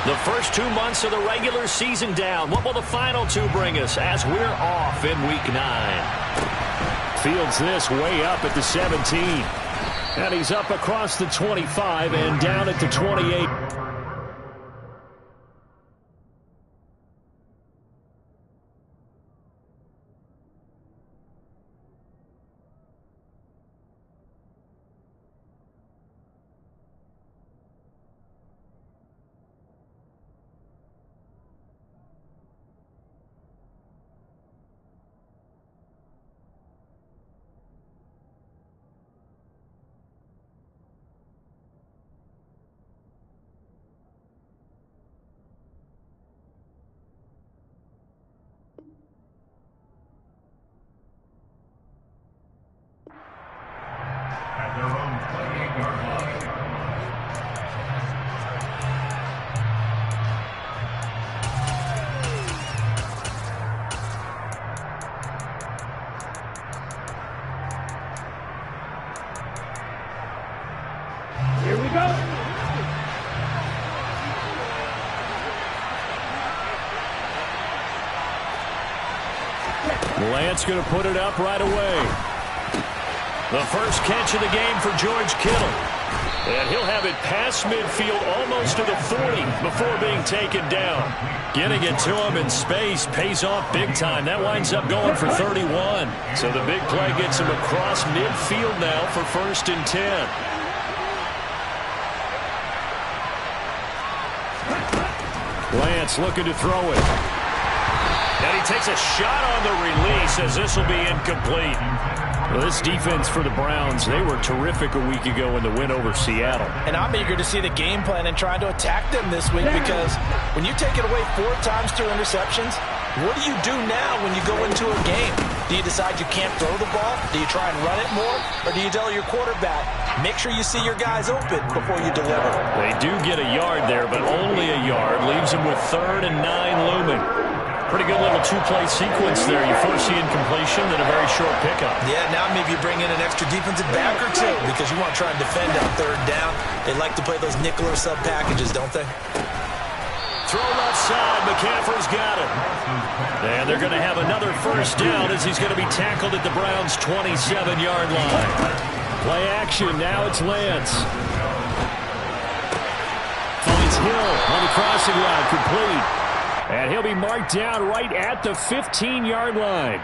The first 2 months of the regular season down. What will the final two bring us as we're off in Week 9? Fields this way up at the 17. And he's up across the 25 and down at the 28. Here we go. Lance going to put it up right away. The first catch of the game for George Kittle. And he'll have it past midfield almost to the 40 before being taken down. Getting it to him in space pays off big time. That winds up going for 31. So the big play gets him across midfield now for 1st and 10. Lance looking to throw it. And he takes a shot on the release as this will be incomplete. Well, this defense for the Browns, they were terrific a week ago in the win over Seattle. And I'm eager to see the game plan and trying to attack them this week, because when you take it away 4 times through interceptions, what do you do now when you go into a game? Do you decide you can't throw the ball? Do you try and run it more? Or do you tell your quarterback, make sure you see your guys open before you deliver? They do get a yard there, but only a yard. Leaves them with 3rd and 9 looming. Pretty good little two-play sequence there. You force the incompletion, then a very short pickup. Yeah, now maybe you bring in an extra defensive back or two because you want to try and defend on 3rd down. They like to play those nickel or sub packages, don't they? Throw left side. McCaffrey's got it. And they're going to have another 1st down as he's going to be tackled at the Browns' 27-yard line. Play action. Now it's Lance. Finds Hill on the crossing route. Complete. And he'll be marked down right at the 15-yard line.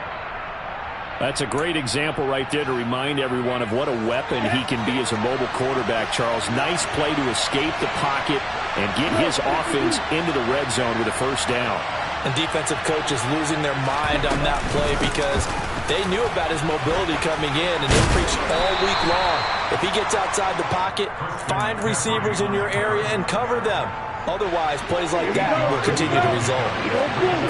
That's a great example right there to remind everyone of what a weapon he can be as a mobile quarterback, Charles. Nice play to escape the pocket and get his offense into the red zone with a 1st down. And defensive coaches losing their mind on that play because they knew about his mobility coming in, and they preached all week long. If he gets outside the pocket, find receivers in your area and cover them. Otherwise, plays like that will continue to result.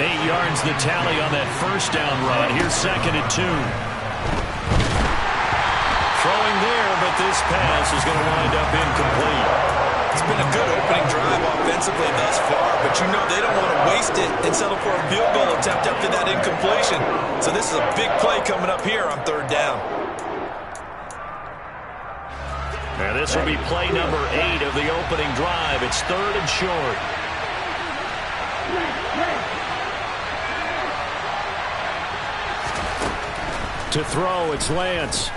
8 yards the tally on that 1st down run. Here's 2nd and 2. Throwing there, but this pass is going to wind up incomplete. It's been a good opening drive offensively thus far, but you know they don't want to waste it and settle for a field goal attempt after that incompletion. So this is a big play coming up here on 3rd down. And this will be play number 8 of the opening drive. It's 3rd and short. To throw, it's Lance.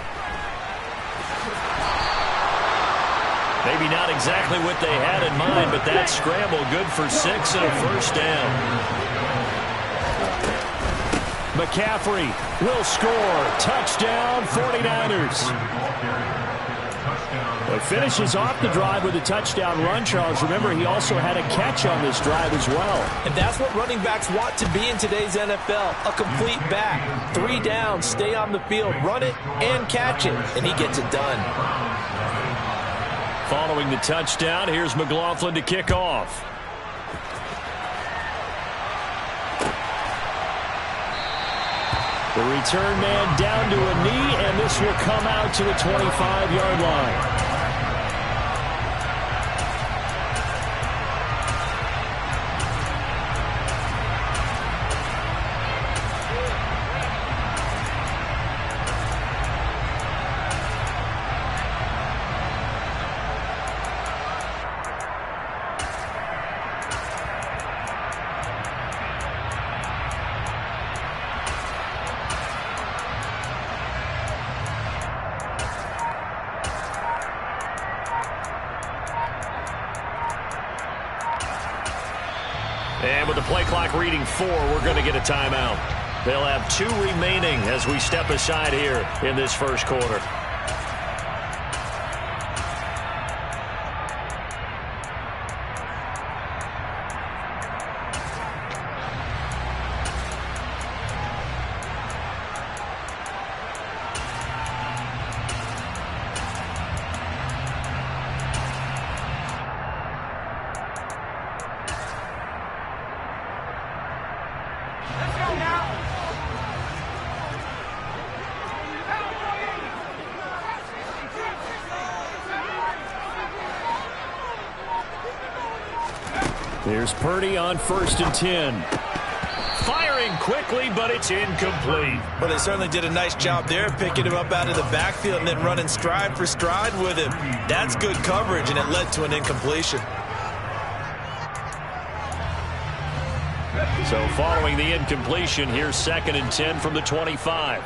Maybe not exactly what they had in mind, but that scramble good for 6 and a 1st down. McCaffrey will score. Touchdown, 49ers. Well, finishes off the drive with a touchdown run, Charles. Remember, he also had a catch on this drive as well. And that's what running backs want to be in today's NFL, a complete back. 3 downs, stay on the field, run it, and catch it. And he gets it done. Following the touchdown, here's McLaughlin to kick off. The return man down to a knee, and this will come out to the 25-yard line. And with the play clock reading 4, we're going to get a timeout. They'll have 2 remaining as we step aside here in this first quarter. Here's Purdy on 1st and 10. Firing quickly, but it's incomplete. Well, they certainly did a nice job there, picking him up out of the backfield and then running stride for stride with him. That's good coverage, and it led to an incompletion. So following the incompletion, here's 2nd and 10 from the 25.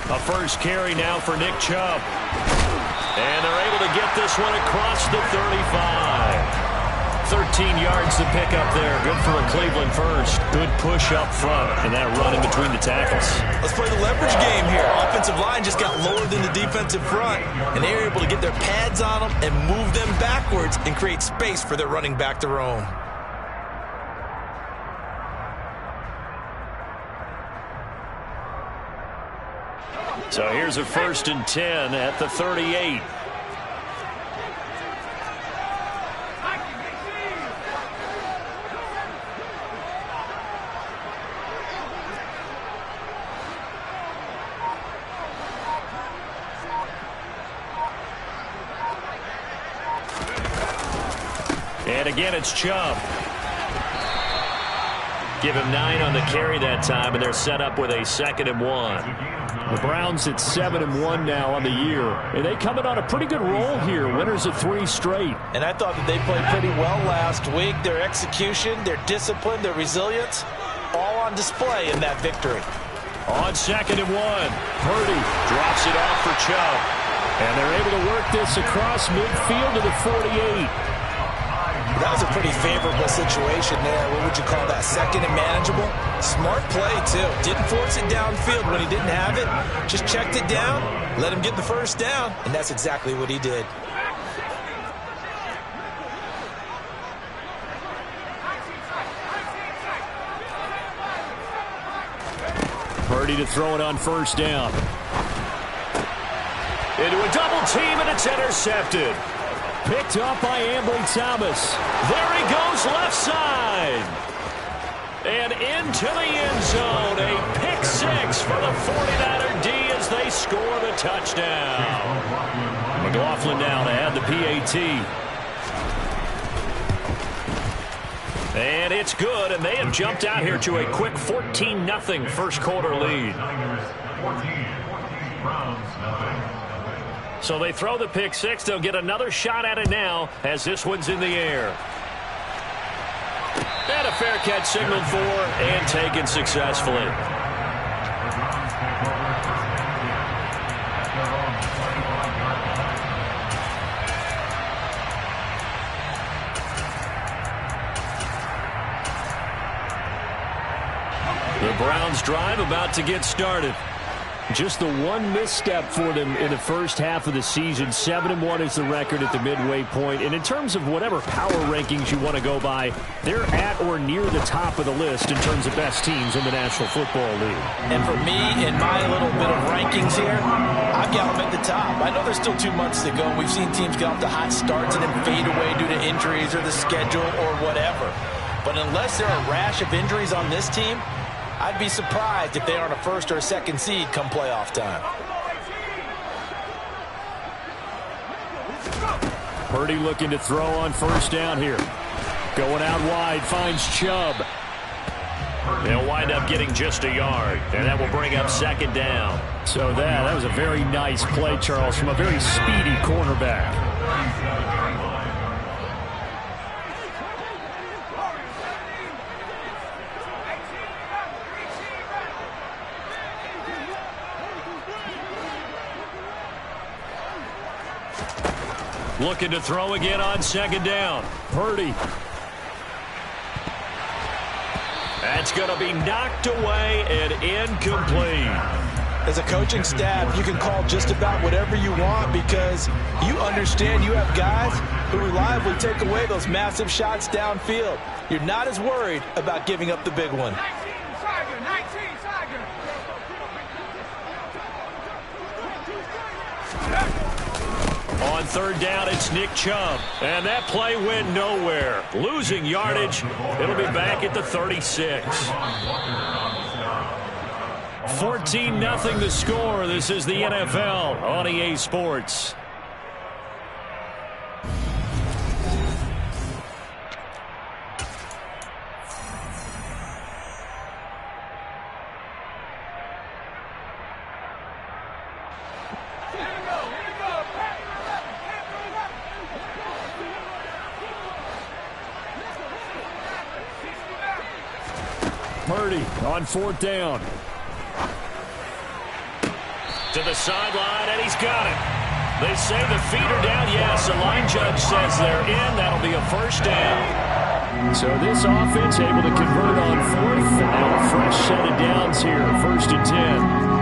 A first carry now for Nick Chubb. And they're able to get this one across the 35. 13 yards to pick up there. Good for a Cleveland first. Good push up front and that run in between the tackles. Let's play the leverage game here. Offensive line just got lower than the defensive front, and they were able to get their pads on them and move them backwards and create space for their running back to roam. So here's a 1st and 10 at the 38. And again, it's Chubb. Give him 9 on the carry that time, and they're set up with a 2nd and 1. The Browns at 7-1 now on the year. And they coming on a pretty good roll here. Winners of 3 straight. And I thought that they played pretty well last week. Their execution, their discipline, their resilience, all on display in that victory. On 2nd and 1, Purdy drops it off for Chubb. And they're able to work this across midfield to the 48. That was a pretty favorable situation there. What would you call that? 2nd and manageable? Smart play, too. Didn't force it downfield when he didn't have it. Just checked it down, let him get the first down, and that's exactly what he did. Purdy to throw it on 1st down. Into a double team, and it's intercepted. Picked up by Ambry Thomas. There he goes left side. And into the end zone. A pick 6 for the 49er D as they score the touchdown. McLaughlin now to add the PAT. And it's good, and they have jumped out here to a quick 14-0 first quarter lead. So they throw the pick 6. They'll get another shot at it now as this one's in the air. And a fair catch signaled for and taken successfully. The Browns drive about to get started. Just the one misstep for them in the first half of the season. 7-1 is the record at the midway point. And in terms of whatever power rankings you want to go by, they're at or near the top of the list in terms of best teams in the National Football League. And for me, in my little bit of rankings here, I've got them at the top. I know there's still 2 months to go. We've seen teams get off to hot starts and then fade away due to injuries or the schedule or whatever. But unless there are a rash of injuries on this team, I'd be surprised if they aren't a 1st or a 2nd seed come playoff time. Purdy looking to throw on 1st down here. Going out wide, finds Chubb. They'll wind up getting just a yard, and that will bring up 2nd down. So that was a very nice play, Charles, from a very speedy cornerback. Looking to throw again on second down. Purdy. That's going to be knocked away and incomplete. As a coaching staff, you can call just about whatever you want because you understand you have guys who reliably take away those massive shots downfield. You're not as worried about giving up the big one. On third down, it's Nick Chubb. And that play went nowhere. Losing yardage. It'll be back at the 36. 14-0 the score. This is the NFL on EA Sports. Purdy on fourth down. To the sideline, and he's got it. They say the feet are down. Yes, the line judge says they're in. That'll be a first down. So this offense able to convert on fourth. And now a fresh set of downs here. 1st and 10.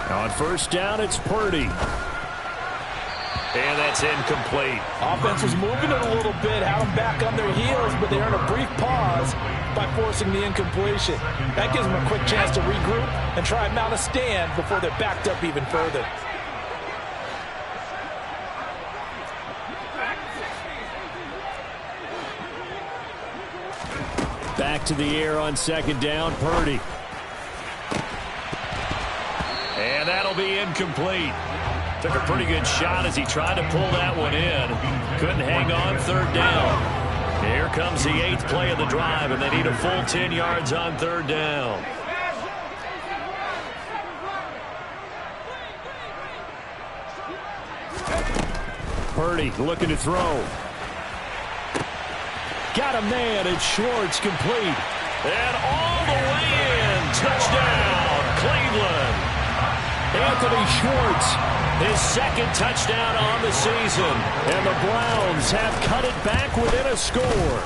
On first down, it's Purdy. And that's incomplete. Offense was moving it a little bit, had them back on their heels, but they earned a brief pause by forcing the incompletion. That gives them a quick chance to regroup and try and mount a stand before they're backed up even further. Back to the air on second down, Purdy. And that'll be incomplete. Took a pretty good shot as he tried to pull that one in. Couldn't hang on third down. Here comes the 8th play of the drive, and they need a full 10 yards on third down. Purdy looking to throw. Got a man, and Schwartz complete. And all the way in. Touchdown, Cleveland. Anthony Schwartz, his 2nd touchdown on the season. And the Browns have cut it back within a score.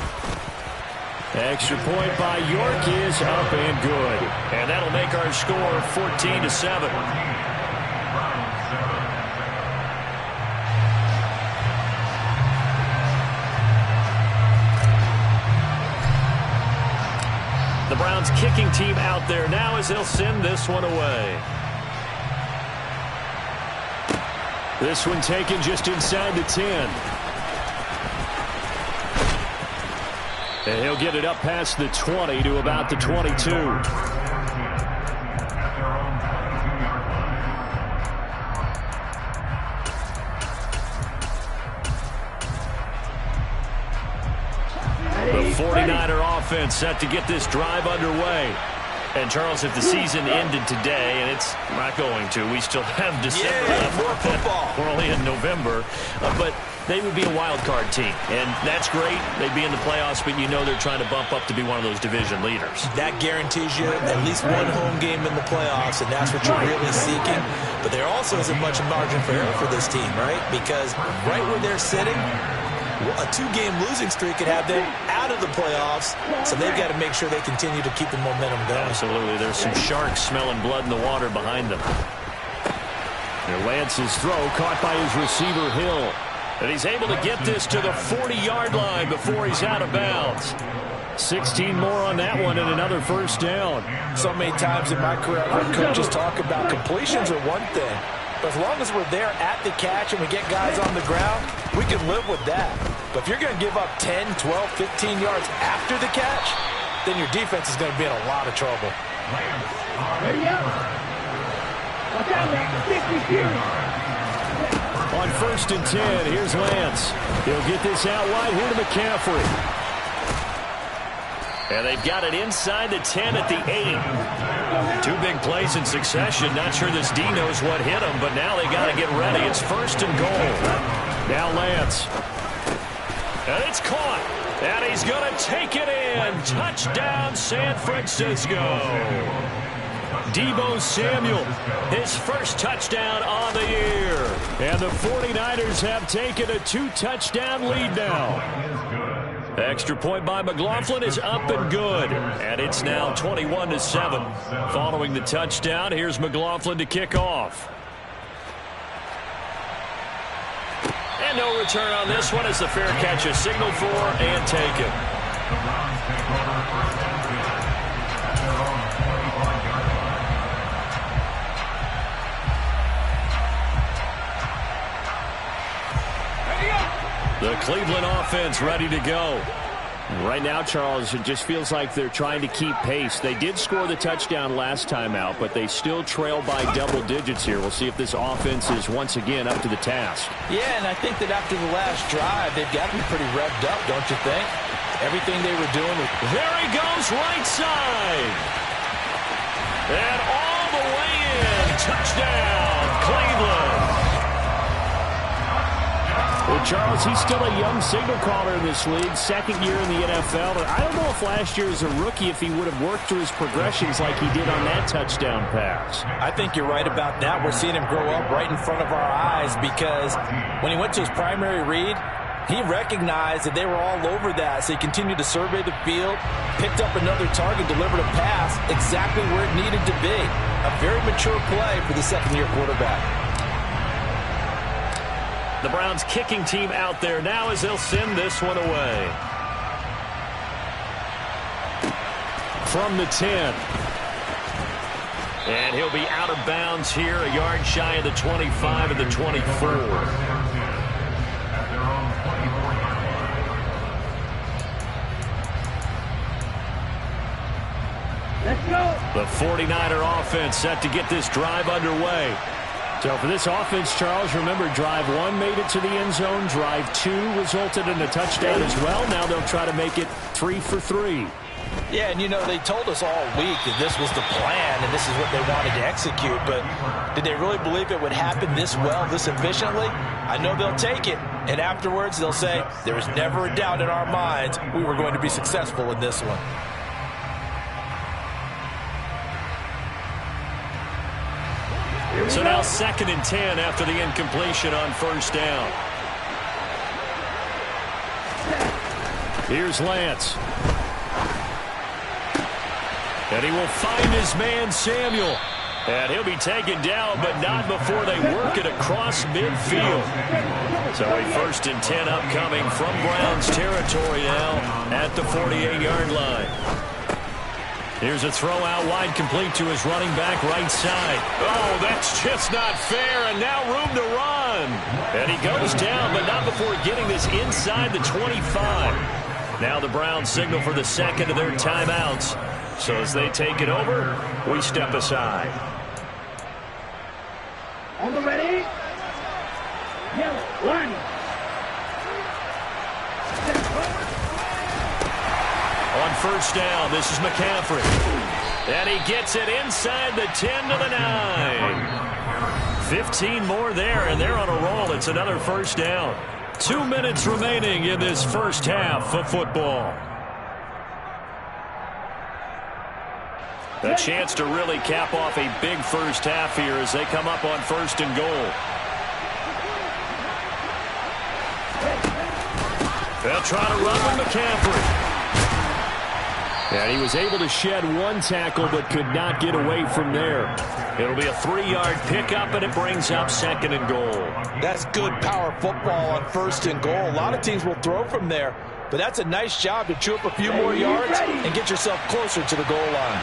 Extra point by York is up and good. And that'll make our score 14-7. The Browns kicking team out there now as they'll send this one away. This one taken just inside the 10. And he'll get it up past the 20 to about the 22. The 49er offense set to get this drive underway. And, Charles, if the season ended today, and it's not going to, we still have December left. More football. We're only in November. But they would be a wild card team. And that's great. They'd be in the playoffs, but you know they're trying to bump up to be one of those division leaders. That guarantees you at least one home game in the playoffs, and that's what you're really seeking. But there also isn't much margin for error for this team, right? Because right where they're sitting, a 2-game losing streak could have them out of the playoffs, so they've got to make sure they continue to keep the momentum going. Absolutely. There's some sharks smelling blood in the water behind them. And Lance's throw caught by his receiver, Hill. And he's able to get this to the 40-yard line before he's out of bounds. 16 more on that one and another first down. So many times in my career, I've heard coaches talk about completions are one thing. But as long as we're there at the catch and we get guys on the ground, we can live with that. But if you're going to give up 10, 12, 15 yards after the catch, then your defense is going to be in a lot of trouble. On 1st and 10, here's Lance. He'll get this out wide here to McCaffrey. And they've got it inside the 10 at the 8. 2 big plays in succession. Not sure this D knows what hit him, but now they got to get ready. It's 1st and goal. Now Lance And it's caught. And he's going to take it in. Touchdown, San Francisco. Deebo Samuel, his first touchdown on the year. And the 49ers have taken a 2-touchdown lead now. Extra point by McLaughlin is up and good. And it's now 21-7. Following the touchdown, here's McLaughlin to kick off. And no return on this one as the fair catch is signaled for and taken. The Cleveland offense ready to go. Right now, Charles, it just feels like they're trying to keep pace. They did score the touchdown last time out, but they still trail by double digits here. We'll see if this offense is once again up to the task. Yeah, and I think that after the last drive, they've got to be pretty revved up, don't you think? Everything they were doing. There he goes, right side. And all the way in. Touchdown, Cleveland. Well, Charles, he's still a young signal caller in this league, second year in the NFL. But I don't know if last year as a rookie if he would have worked through his progressions like he did on that touchdown pass. I think you're right about that. We're seeing him grow up right in front of our eyes because when he went to his primary read, he recognized that they were all over that, so he continued to survey the field, picked up another target, delivered a pass exactly where it needed to be. A very mature play for the second-year quarterback. The Browns kicking team out there now as they'll send this one away. From the 10. And he'll be out of bounds here, a yard shy of the 25 and the 24. Let's go. The 49er offense set to get this drive underway. So for this offense, Charles, remember, drive 1 made it to the end zone. Drive 2 resulted in a touchdown as well. Now they'll try to make it 3 for 3. Yeah, and you know, they told us all week that this was the plan and this is what they wanted to execute, but did they really believe it would happen this well, this efficiently? I know they'll take it, and afterwards they'll say, there was never a doubt in our minds we were going to be successful in this one. So now 2nd and 10 after the incompletion on first down. Here's Lance. And he will find his man Samuel. And he'll be taken down, but not before they work it across midfield. So a 1st and 10 upcoming from Browns territory now at the 48-yard line. Here's a throw out wide, complete to his running back right side. Oh, that's just not fair, and now room to run. And he goes down, but not before getting this inside the 25. Now the Browns signal for the second of their timeouts. So as they take it over, we step aside. On the ready. Yellow, 1. On first down, this is McCaffrey. And he gets it inside the 10 to the 9. 15 more there, and they're on a roll. It's another first down. 2 minutes remaining in this first half of football. A chance to really cap off a big first half here as they come up on 1st and goal. They'll try to run with McCaffrey. And he was able to shed 1 tackle but could not get away from there. It'll be a 3-yard pickup, and it brings up 2nd and goal. That's good power football on 1st and goal. A lot of teams will throw from there, but that's a nice job to chew up a few more yards and get yourself closer to the goal line.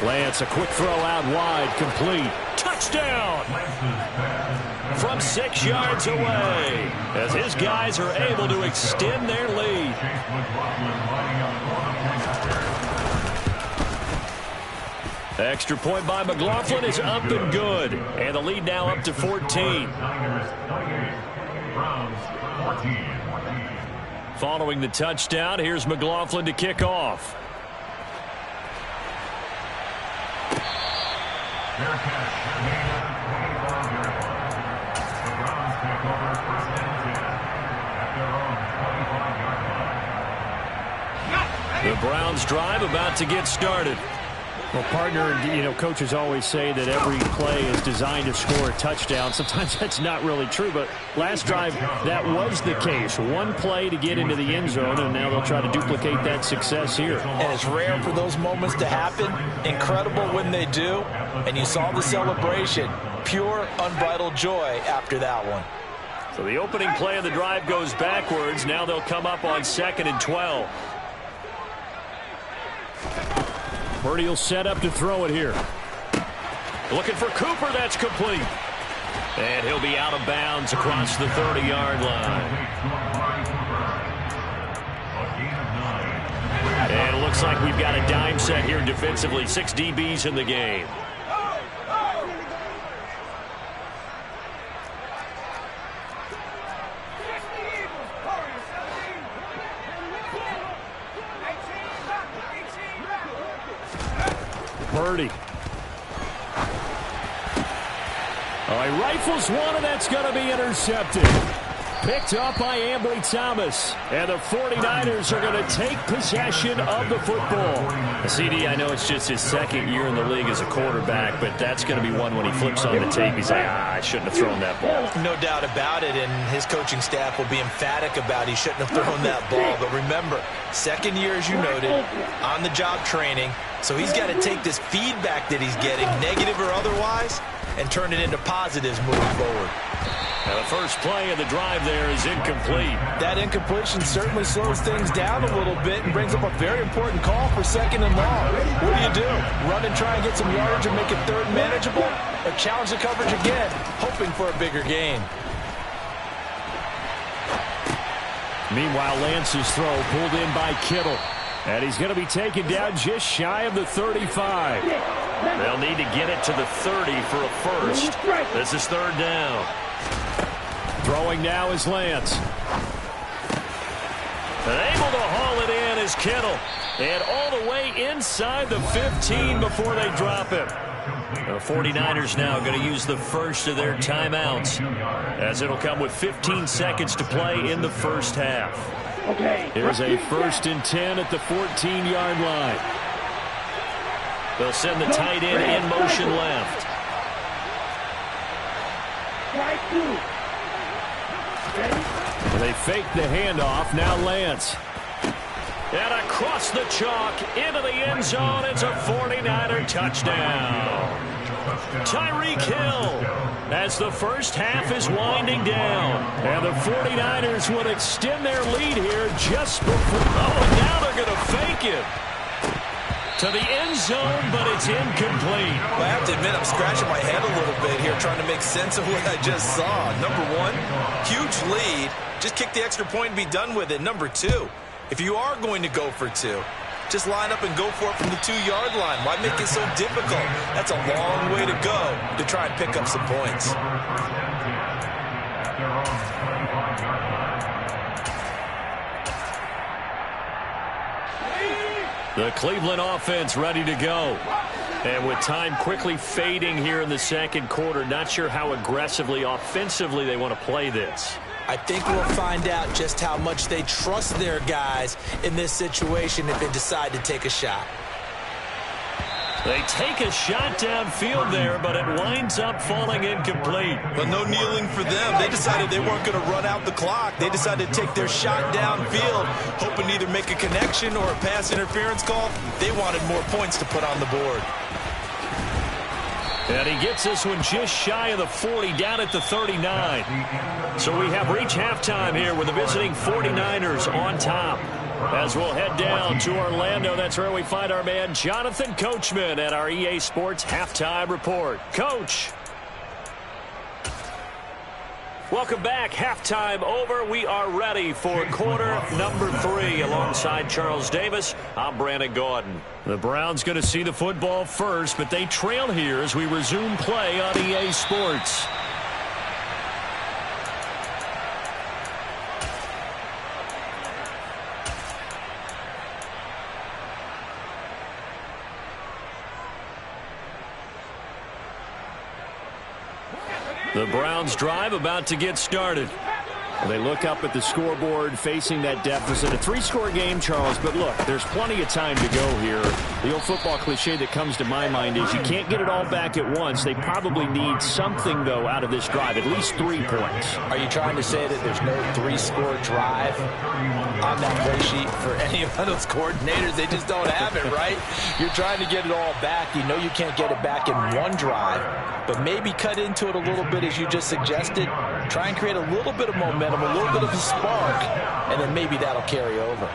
Lance, a quick throw out wide, complete. Touchdown! From 6 yards away, as his guys are able to extend their lead. Extra point by McLaughlin is up and good. And the lead now up to 14. Following the touchdown, here's McLaughlin to kick off. The Browns drive about to get started. Well, partner, coaches always say that every play is designed to score a touchdown. Sometimes that's not really true, but last drive, that was the case. One play to get into the end zone, and now they'll try to duplicate that success here. And it's rare for those moments to happen. Incredible when they do. And you saw the celebration. Pure, unbridled joy after that one. So the opening play of the drive goes backwards. Now they'll come up on 2nd and 12. Purdy will set up to throw it here. Looking for Cooper. That's complete. And he'll be out of bounds across the 30-yard line. And it looks like we've got a dime set here defensively. 6 DBs in the game. Purdy. He rifles one, and that's going to be intercepted. Picked up by Ambry Thomas. And the 49ers are going to take possession of the football. CD, I know it's just his 2nd year in the league as a quarterback, but that's going to be one when he flips on the tape. He's like, I shouldn't have thrown that ball. No doubt about it, and his coaching staff will be emphatic about he shouldn't have thrown that ball. But remember, 2nd year, as you noted, on-the-job training. So he's got to take this feedback that he's getting, negative or otherwise, and turn it into positives moving forward. Now the first play of the drive there is incomplete. That incompletion certainly slows things down a little bit and brings up a very important call for 2nd and long. What do? Run and try and get some yardage and make it 3rd manageable? Or challenge the coverage again, hoping for a bigger gain? Meanwhile, Lance's throw pulled in by Kittle. And he's going to be taken down just shy of the 35. They'll need to get it to the 30 for a first. This is 3rd down. Throwing now is Lance. And able to haul it in is Kittle. And all the way inside the 15 before they drop it. The 49ers now going to use the first of their timeouts, as it'll come with 15 seconds to play in the first half. Here's a 1st and 10 at the 14-yard line. They'll send the tight end in motion left. They fake the handoff. Now Lance. And across the chalk into the end zone. It's a 49er touchdown. Tyreek Hill as the first half is winding down. And the 49ers would extend their lead here just before. Oh, and now they're going to fake it to the end zone, but it's incomplete. I have to admit, I'm scratching my head a little bit here trying to make sense of what I just saw. Number one, huge lead. Just kick the extra point and be done with it. Number two, if you are going to go for 2, just line up and go for it from the 2-yard line. Why make it so difficult? That's a long way to go to try and pick up some points. The Cleveland offense ready to go. And with time quickly fading here in the 2nd quarter, not sure how aggressively, offensively they want to play this. I think we'll find out just how much they trust their guys in this situation if they decide to take a shot. They take a shot downfield there, but it winds up falling incomplete. But no kneeling for them. They decided they weren't going to run out the clock. They decided to take their shot downfield, hoping to either make a connection or a pass interference call. They wanted more points to put on the board. And he gets this one just shy of the 40, down at the 39. So we have reached halftime here with the visiting 49ers on top. As we'll head down to Orlando, that's where we find our man Jonathan Coachman at our EA Sports Halftime Report. Coach. Welcome back. Halftime over. We are ready for quarter number 3. Alongside Charles Davis, I'm Brandon Gordon. The Browns going to see the football first, but they trail here as we resume play on EA Sports. The Browns drive about to get started. They look up at the scoreboard facing that deficit. A 3-score game, Charles, but look, there's plenty of time to go here. The old football cliche that comes to my mind is you can't get it all back at once. They probably need something, though, out of this drive, at least 3 points. Are you trying to say that there's no 3-score drive on that play sheet for any of those coordinators? They just don't have it, right? You're trying to get it all back. You know you can't get it back in one drive, but maybe cut into it a little bit as you just suggested. Try and create a little bit of momentum, a little bit of a spark, and then maybe that'll carry over.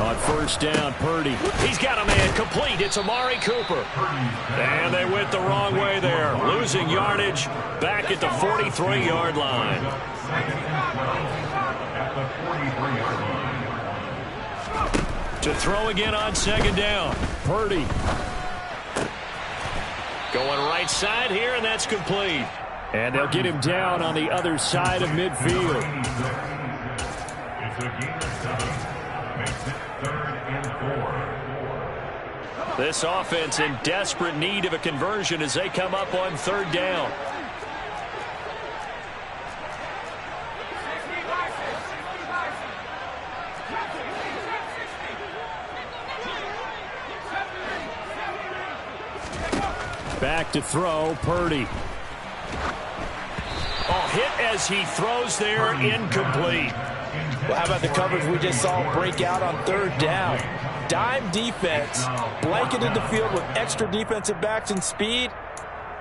On first down, Purdy. He's got a man complete. It's Amari Cooper. And they went the wrong way there. Losing yardage back at the 43-yard line. To throw again on second down. Purdy. Going right side here, and that's complete. And they'll get him down on the other side of midfield. This offense in desperate need of a conversion as they come up on third down. Back to throw, Purdy. Oh, hit as he throws there, incomplete. Well, how about the coverage we just saw break out on third down? Dime defense, blanketed the field with extra defensive backs and speed,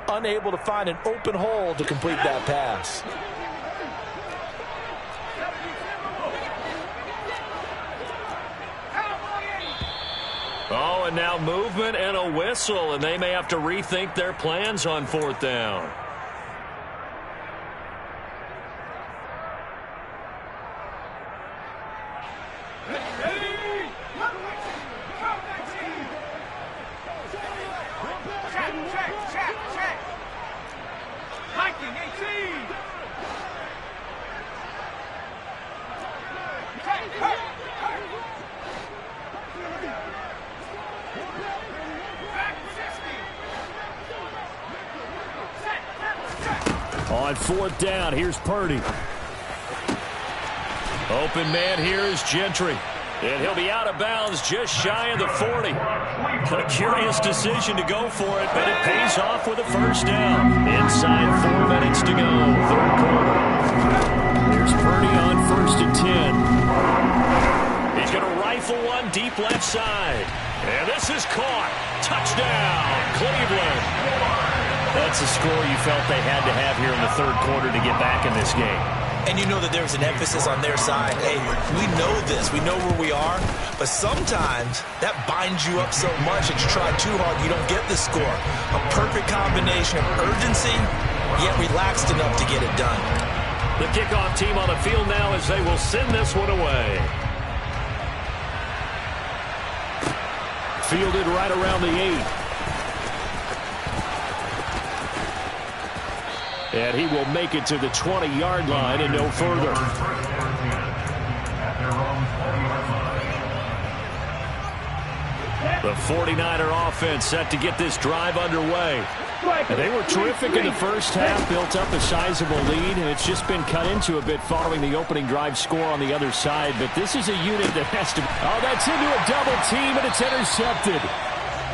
unable to find an open hole to complete that pass. Oh, and now movement and a whistle, and they may have to rethink their plans on fourth down. On fourth down, here's Purdy. Open man here is Gentry. And he'll be out of bounds just shy of the 40. A curious decision to go for it, but it pays off with a first down. Inside 4 minutes to go, third quarter. Here's Purdy on first and 10. He's going to rifle one deep left side. And this is caught. Touchdown, Cleveland. That's a score you felt they had to have here in the third quarter to get back in this game. And you know that there's an emphasis on their side. Hey, we know this. We know where we are. But sometimes that binds you up so much that you try too hard, you don't get the score. A perfect combination of urgency, yet relaxed enough to get it done. The kickoff team on the field now as they will send this one away. Fielded right around the 8. And he will make it to the 20-yard line and no further. The 49er offense set to get this drive underway. And they were terrific in the first half, built up a sizable lead, and it's just been cut into a bit following the opening drive score on the other side. But this is a unit that has to... Oh, that's into a double team, and it's intercepted.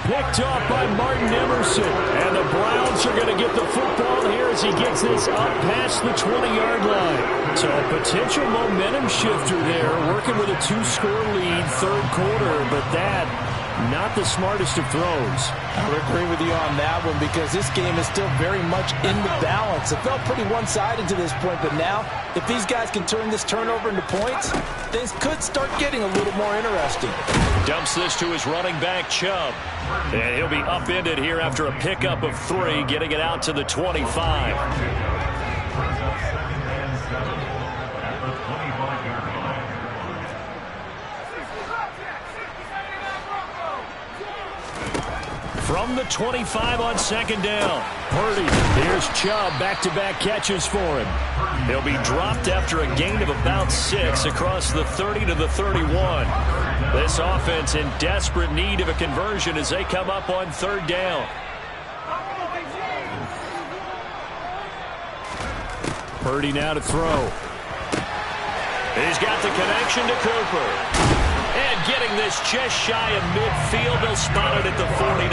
Picked off by Martin Emerson. And the Browns are going to get the football here as he gets this up past the 20-yard line. So a potential momentum shifter there, working with a 2-score lead, third quarter. But that, not the smartest of throws. I would agree with you on that one because this game is still very much in the balance. It felt pretty one-sided to this point, but now, if these guys can turn this turnover into points, things could start getting a little more interesting. Dumps this to his running back, Chubb. And he'll be upended here after a pickup of 3, getting it out to the 25. From the 25 on second down. Purdy. Here's Chubb. Back-to-back catches for him. He'll be dropped after a gain of about 6 across the 30 to the 31. This offense in desperate need of a conversion as they come up on third down. Purdy now to throw. He's got the connection to Cooper. And getting this just shy of midfield, they'll spot it at the 49.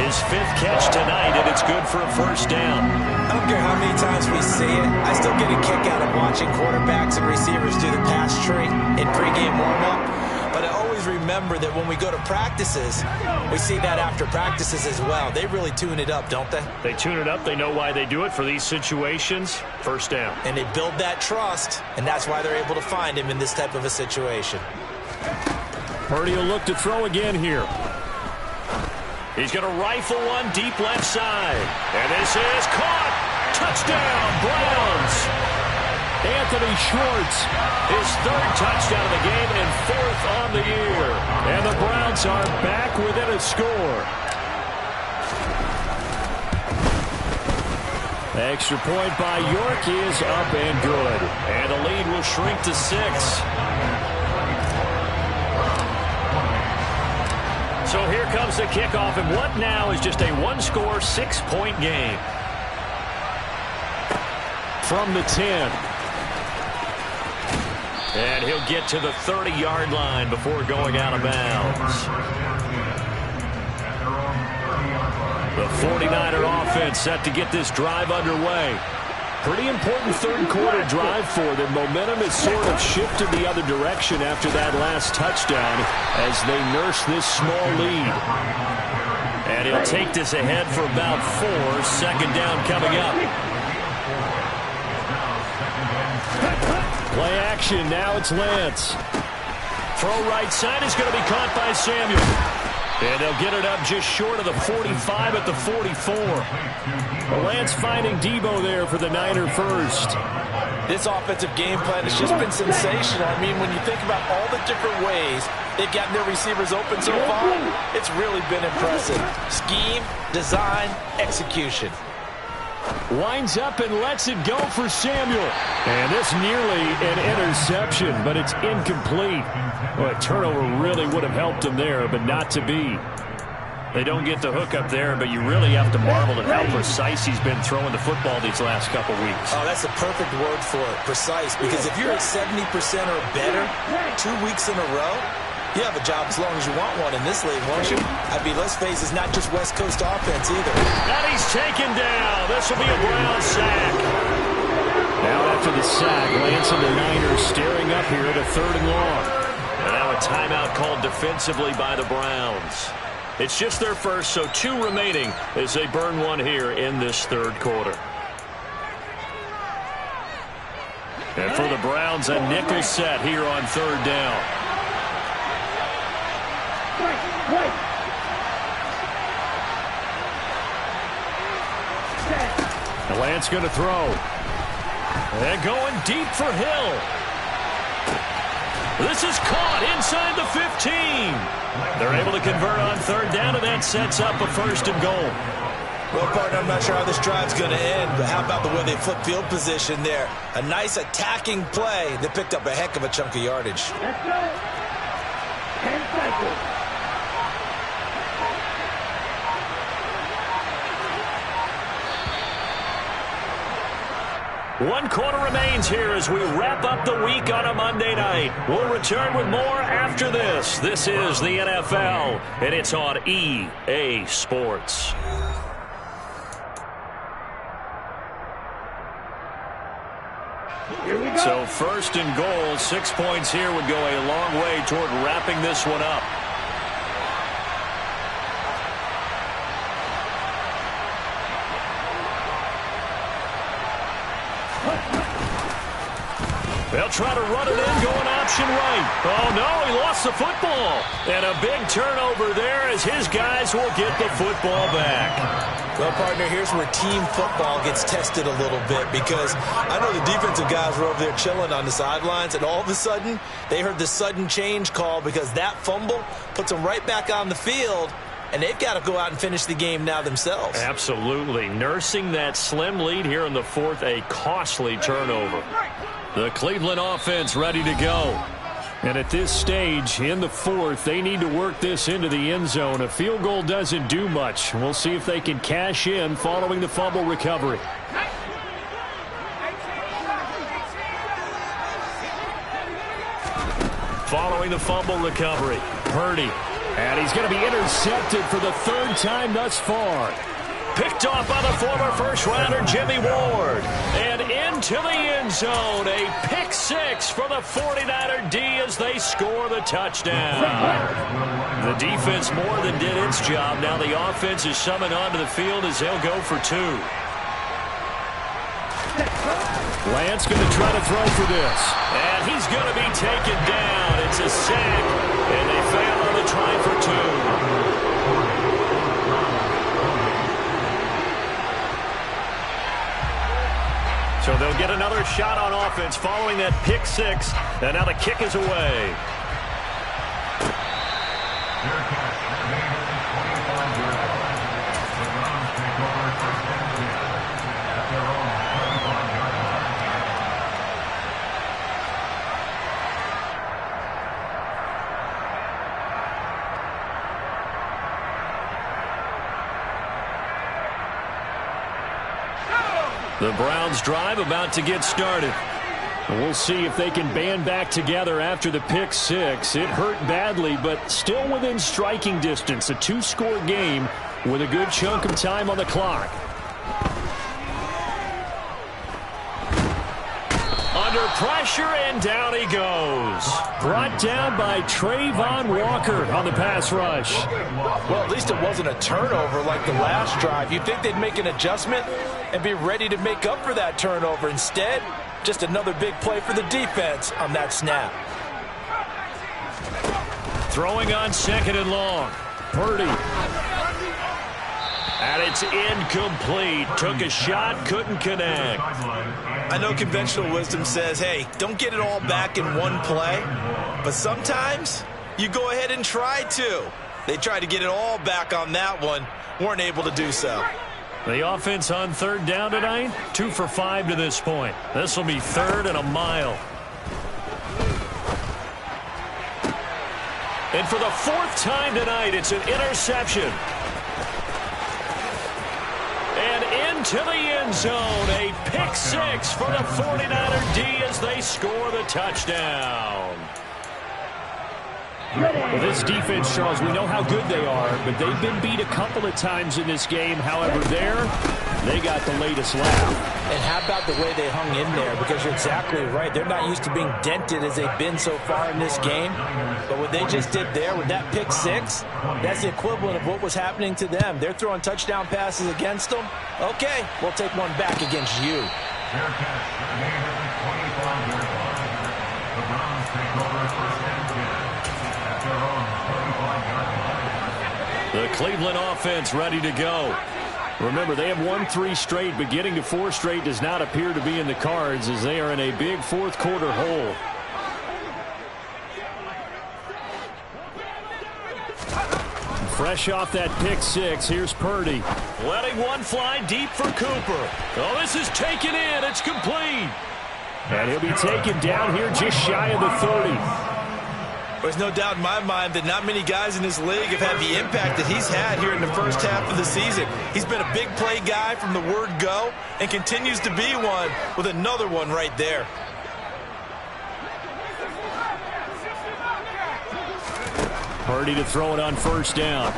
His 5th catch tonight, and it's good for a first down. I don't care how many times we see it. I still get a kick out of watching quarterbacks and receivers do the pass tree in pregame warm-up. But I always remember that when we go to practices, we see that after practices as well. They really tune it up, don't they? They tune it up. They know why they do it for these situations. First down. And they build that trust, and that's why they're able to find him in this type of a situation. Purdy will look to throw again here. He's going to rifle one deep left side. And this is caught. Touchdown, Browns. Anthony Schwartz, his 3rd touchdown of the game and 4th on the year. And the Browns are back within a score. Extra point by York is up and good. And the lead will shrink to 6. So here comes the kickoff, and what now is just a 1-score, 6-point game. From the 10. And he'll get to the 30-yard line before going out of bounds. The 49er offense set to get this drive underway. Pretty important third-quarter drive for them. Momentum has sort of shifted the other direction after that last touchdown as they nurse this small lead. And he'll take this ahead for about 4. 2nd down coming up. Play action, now it's Lance. Throw right side is going to be caught by Samuel. And they'll get it up just short of the 45 at the 44. Lance finding Debo there for the Niner first. This offensive game plan has just been sensational. I mean, when you think about all the different ways they've gotten their receivers open so far, it's really been impressive. Scheme, design, execution. Winds up and lets it go for Samuel. And this nearly an interception, but it's incomplete. Well, a turnover really would have helped him there, but not to be. They don't get the hook up there, but you really have to marvel at how precise he's been throwing the football these last couple weeks. Oh, that's a perfect word for it, precise, because if you're at 70% or better 2 weeks in a row, you have a job as long as you want one in this league, won't you? I mean, let's face it, it's not just West Coast offense either. And he's taken down. This will be a Brown sack. Now after the sack, Lance and the Niners staring up here at a 3rd and long. And now a timeout called defensively by the Browns. It's just their first, so 2 remaining as they burn one here in this 3rd quarter. And for the Browns, a nickel set here on 3rd down. And Lance going to throw. And going deep for Hill. This is caught inside the 15. They're able to convert on 3rd down, and that sets up a 1st and goal. Well, partner, I'm not sure how this drive's going to end, but how about the way they flip field position there? A nice attacking play that picked up a heck of a chunk of yardage. Let's go. 10 cycles. One quarter remains here as we wrap up the week on a Monday night. We'll return with more after this. This is the NFL, and it's on EA Sports. Here we go. So 1st and goal, 6 points here would go a long way toward wrapping this one up. They'll try to run it in, going option right. Oh, no, he lost the football. And a big turnover there as his guys will get the football back. Well, partner, here's where team football gets tested a little bit, because I know the defensive guys were over there chilling on the sidelines, and all of a sudden, they heard the sudden change call because that fumble puts them right back on the field, and they've got to go out and finish the game now themselves. Absolutely. Nursing that slim lead here in the 4th, a costly turnover. The Cleveland offense ready to go. And at this stage, in the 4th, they need to work this into the end zone. A field goal doesn't do much. We'll see if they can cash in following the fumble recovery. following the fumble recovery. Purdy. And he's going to be intercepted for the third time thus far. Picked off by the former first-rounder Jimmy Ward. And into the end zone. A pick six for the 49er D as they score the touchdown. The defense more than did its job. Now the offense is summoned onto the field as they'll go for two. Lance going to try to throw for this. And he's going to be taken down. It's a sack. And they fail on the try for two. So they'll get another shot on offense following that pick six. And now the kick is away. The Browns drive about to get started. We'll see if they can band back together after the pick six. It hurt badly, but still within striking distance. A two-score game with a good chunk of time on the clock. Under pressure, and down he goes. Brought down by Trayvon Walker on the pass rush. Well, at least it wasn't a turnover like the last drive. You'd think they'd make an adjustment and be ready to make up for that turnover. Instead, just another big play for the defense on that snap. Throwing on second and long. Purdy. And it's incomplete. Took a shot, couldn't connect. I know conventional wisdom says, hey, don't get it all back in one play. But sometimes you go ahead and try to. They tried to get it all back on that one. Weren't able to do so. The offense on third down tonight, 2 for 5 to this point. This will be third and a mile. And for the fourth time tonight, it's an interception. And into the end zone, a pick six for the 49er D as they score the touchdown. Well, this defense, Charles, we know how good they are, but they've been beat a couple of times in this game. However, they got the latest laugh. And how about the way they hung in there? Because you're exactly right. They're not used to being dented as they've been so far in this game. But what they just did there with that pick six, that's the equivalent of what was happening to them. They're throwing touchdown passes against them. Okay, we'll take one back against you. The Cleveland offense ready to go. Remember, they have won 3 straight, but getting to 4 straight does not appear to be in the cards as they are in a big fourth quarter hole. Fresh off that pick six, here's Purdy. Letting one fly deep for Cooper. Oh, this is taken in. It's complete. And he'll be taken down here just shy of the 30. There's no doubt in my mind that not many guys in this league have had the impact that he's had here in the first half of the season. He's been a big play guy from the word go and continues to be one with another one right there. Purdy to throw it on first down.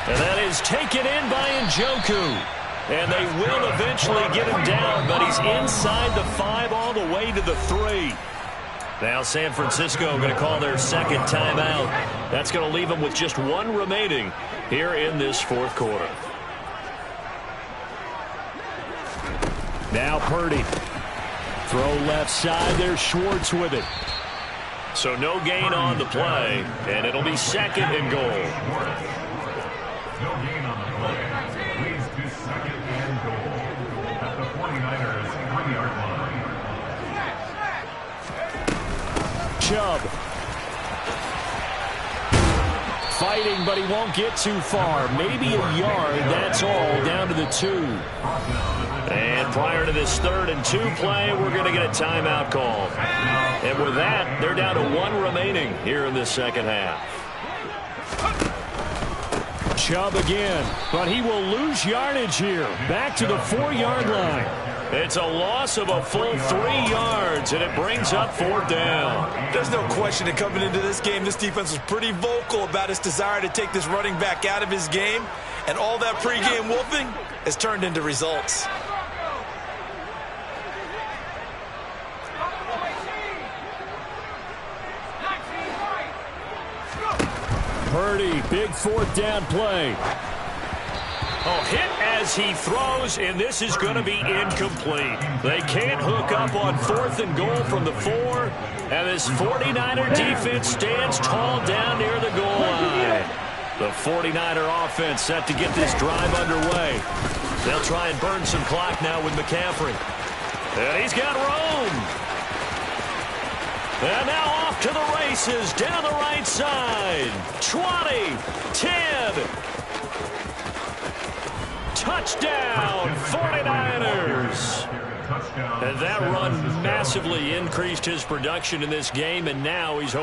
And that is taken in by Njoku. And they will eventually get him down, but he's inside the 5 all the way to the 3. Now San Francisco going to call their second timeout. That's going to leave them with just 1 remaining here in this fourth quarter. Now Purdy. Throw left side. There's Schwartz with it. So no gain on the play, and it'll be second and goal. No gain on the play. Leads to second and goal at the 49ers 3-yard line. Chubb. Fighting, but he won't get too far. Maybe a yard, that's all, down to the 2. And prior to this 3rd and 2 play, we're going to get a timeout call. And with that, they're down to 1 remaining here in this second half. Chubb again, but he will lose yardage here. Back to the 4-yard line. It's a loss of a full 3 yards, and it brings up 4th down. There's no question that coming into this game, this defense was pretty vocal about its desire to take this running back out of his game, and all that pregame whooping has turned into results. Purdy, big 4th down play. Oh, hit as he throws, and this is going to be incomplete. They can't hook up on 4th and goal from the 4, and this 49er defense stands tall down near the goal line. The 49er offense set to get this drive underway. They'll try and burn some clock now with McCaffrey. And he's got room. And now off to the races, down the right side. 20, 10. Touchdown, 49ers. And that run massively increased his production in this game, and now he's...